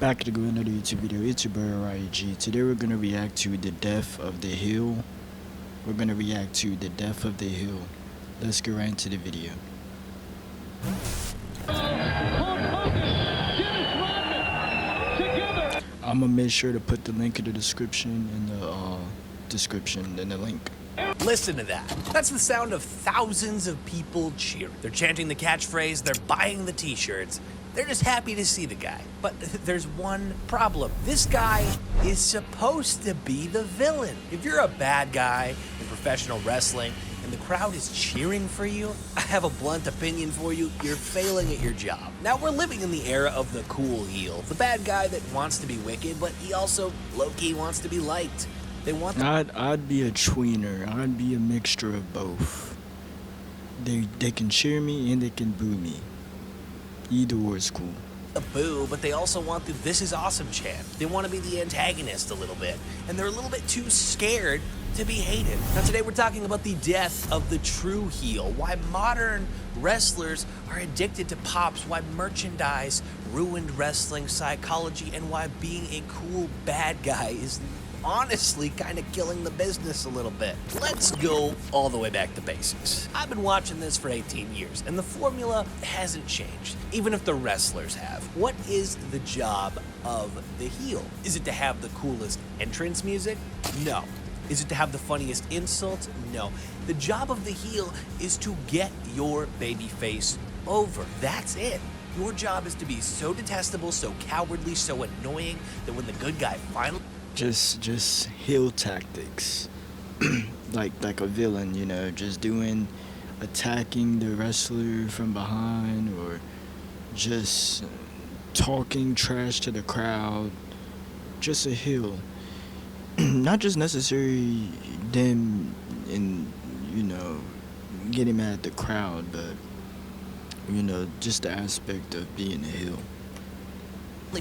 Back to go another YouTube video. It's your boy RIG. Today we're gonna react to The Death of the Hill. We're gonna react to The Death of the Hill. Let's get right into the video. I'm gonna make sure to put the link in the description in the link. Listen to that. That's the sound of thousands of people cheering. They're chanting the catchphrase, they're buying the t-shirts. They're just happy to see the guy. But there's one problem. This guy is supposed to be the villain. If you're a bad guy in professional wrestling and the crowd is cheering for you, I have a blunt opinion for you. You're failing at your job. Now, we're living in the era of the cool heel. The bad guy that wants to be wicked, but he also, low-key, wants to be liked. They want I'd be a tweener. I'd be a mixture of both. They can cheer me and they can boo me. Either or is cool. A boo, but they also want the "this is awesome" chant. They want to be the antagonist a little bit, and they're a little bit too scared to be hated. Now today we're talking about the death of the true heel, why modern wrestlers are addicted to pops, why merchandise ruined wrestling psychology, and why being a cool bad guy is honestly kind of killing the business a little bit. Let's go all the way back to basics. I've been watching this for 18 years, and the formula hasn't changed, even if the wrestlers have. What is the job of the heel? Is it to have the coolest entrance music? No. Is it to have the funniest insults? No. The job of the heel is to get your babyface over. That's it. Your job is to be so detestable, so cowardly, so annoying that when the good guy finally... Just heel tactics. like a villain, you know, just attacking the wrestler from behind, or just talking trash to the crowd. Just a heel. Not just necessarily them getting mad at the crowd, but just the aspect of being a heel.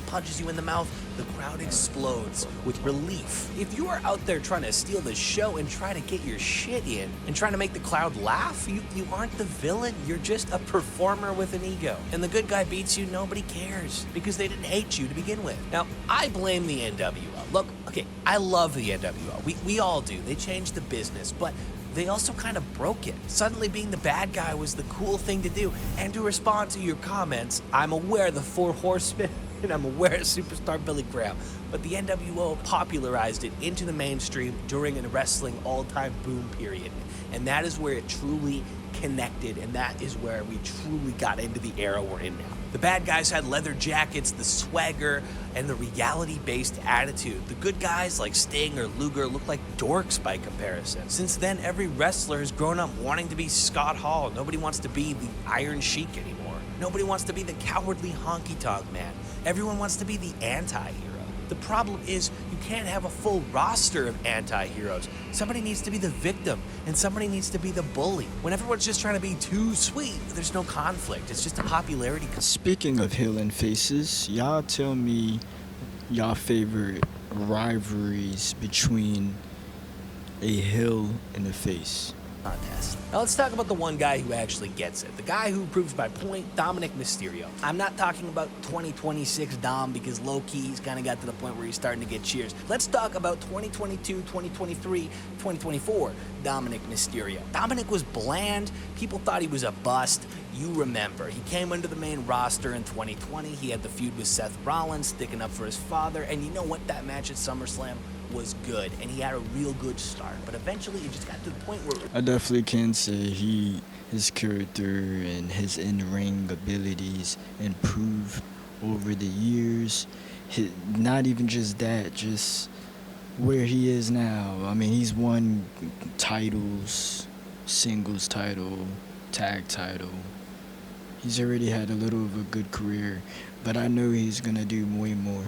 punches you in the mouth, the crowd explodes with relief. If you are out there trying to steal the show and try to get your shit in and trying to make the crowd laugh, you aren't the villain, you're just a performer with an ego. And the good guy beats you, nobody cares, because they didn't hate you to begin with. Now, I blame the NWO. Look, okay, I love the NWO. We all do. They changed the business, but they also kind of broke it. Suddenly being the bad guy was the cool thing to do. And to respond to your comments, I'm aware the Four Horsemen and I'm aware of Superstar Billy Graham, but the NWO popularized it into the mainstream during a wrestling all-time boom period. And that is where it truly connected, and that is where we truly got into the era we're in now. The bad guys had leather jackets, the swagger, and the reality-based attitude. The good guys like Sting or Luger look like dorks by comparison. Since then, every wrestler has grown up wanting to be Scott Hall. Nobody wants to be the Iron Sheik anymore. Nobody wants to be the cowardly honky-tonk man. Everyone wants to be the anti-hero. The problem is you can't have a full roster of anti-heroes. Somebody needs to be the victim, and somebody needs to be the bully. When everyone's just trying to be too sweet, there's no conflict. It's just a popularity. Speaking of heel and faces, y'all tell me y'all favorite rivalries between a heel and a face. Contest. Now let's talk about the one guy who actually gets it. The guy who proves my point, Dominic Mysterio. I'm not talking about 2026 Dom, because low-key he's kind of got to the point where he's starting to get cheers. Let's talk about 2022, 2023, 2024 Dominic Mysterio. Dominic was bland. People thought he was a bust. You remember, he came into the main roster in 2020. He had the feud with Seth Rollins, sticking up for his father, and you know what? That match at SummerSlam was good, and he had a real good start, but eventually it just got to the point where I definitely can say his character and his in-ring abilities improved over the years. Not even just that, just where he is now. I mean, he's won titles, singles title, tag title. He's already had a little of a good career, but I know he's gonna do way more.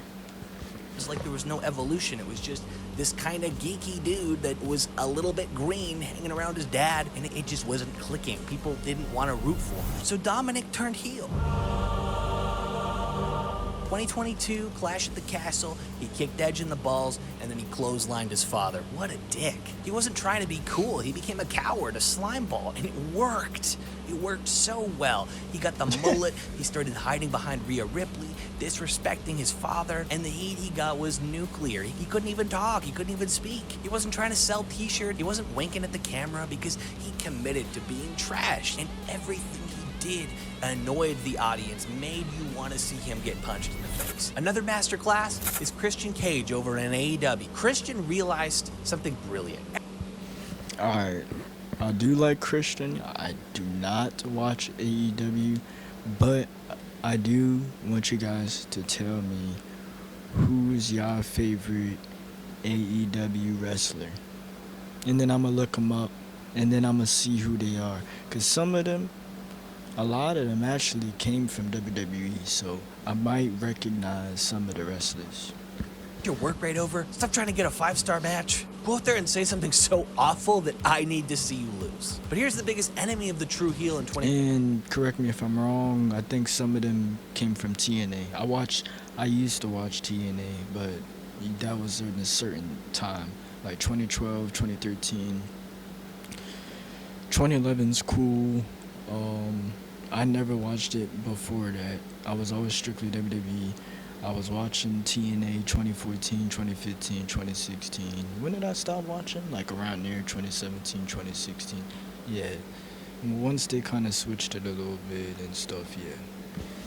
It's like there was no evolution. It was just this kind of geeky dude that was a little bit green hanging around his dad, and it just wasn't clicking. People didn't want to root for him. So Dominic turned heel. 2022, Clash at the Castle, he kicked Edge in the balls, and then he clotheslined his father. What a dick. He wasn't trying to be cool. He became a coward, a slime ball, and it worked. It worked so well. He got the mullet. He started hiding behind Rhea Ripley. disrespecting his father, and the heat he got was nuclear. He couldn't even talk, he couldn't even speak. He wasn't trying to sell t-shirts, he wasn't winking at the camera because he committed to being trash, and everything he did annoyed the audience, made you want to see him get punched in the face. Another masterclass is Christian Cage over in AEW. Christian realized something brilliant. Alright, I do like Christian. I do not watch AEW, but I do want you guys to tell me who is your favorite AEW wrestler. And then I'm going to look them up, and then I'm going to see who they are. Because some of them, a lot of them actually came from WWE, so I might recognize some of the wrestlers. Your work rate over? Stop trying to get a 5-star match. Go out there and say something so awful that I need to see you lose. But here's the biggest enemy of the true heel in 20... And correct me if I'm wrong, I think some of them came from TNA. I used to watch TNA, but that was in a certain time, like 2012, 2013. 2011's cool. I never watched it before that. I was always strictly WWE. I was watching TNA 2014, 2015, 2016. When did I stop watching? Like around near 2017, 2016. Yeah. Once they kind of switched it a little bit and stuff, yeah.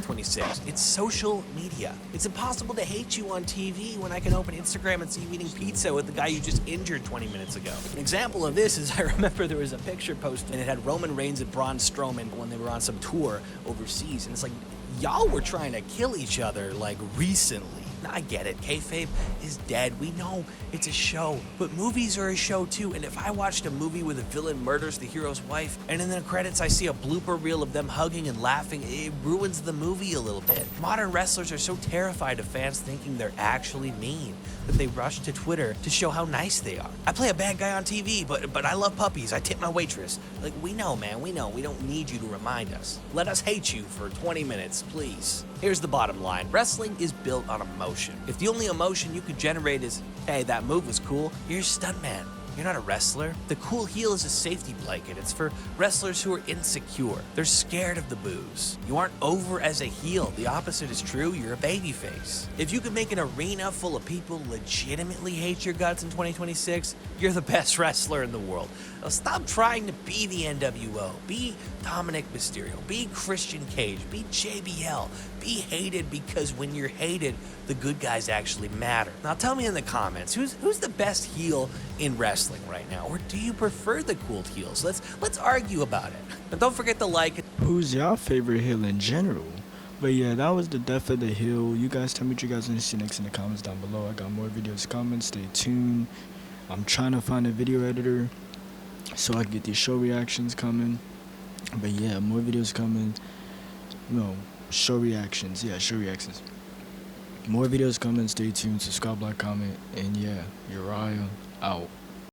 26. It's social media. It's impossible to hate you on TV when I can open Instagram and see you eating pizza with the guy you just injured 20 minutes ago. An example of this is I remember there was a picture posted and it had Roman Reigns and Braun Strowman when they were on some tour overseas, and it's like, y'all were trying to kill each other like recently. Now, I get it, kayfabe is dead. We know it's a show, but movies are a show too. And if I watched a movie where the villain murders the hero's wife, and in the credits I see a blooper reel of them hugging and laughing, it ruins the movie a little bit. Modern wrestlers are so terrified of fans thinking they're actually mean that they rush to Twitter to show how nice they are. I play a bad guy on TV, but I love puppies. I tip my waitress. Like, we know, man, we know. We don't need you to remind us. Let us hate you for 20 minutes, please. Here's the bottom line. Wrestling is built on emotion. If the only emotion you could generate is, hey, that move was cool, you're a stuntman. You're not a wrestler. The cool heel is a safety blanket. It's for wrestlers who are insecure. They're scared of the boos. You aren't over as a heel. The opposite is true. You're a babyface. If you can make an arena full of people legitimately hate your guts in 2026, you're the best wrestler in the world. Now stop trying to be the NWO. Be Dominic Mysterio. Be Christian Cage. Be JBL. Be hated, because when you're hated, the good guys actually matter. Now tell me in the comments, who's the best heel in wrestling right now? Or do you prefer the cool heels? Let's argue about it. And don't forget to like. Who's your favorite heel in general? But yeah, that was the Death of the Hill. You guys tell me what you guys want to see next in the comments down below. I got more videos coming. Stay tuned. I'm trying to find a video editor so I can get these show reactions coming. But yeah, more videos coming. No, show reactions. Yeah, show reactions. More videos coming. Stay tuned. Subscribe, like, comment. And yeah, Uriah out.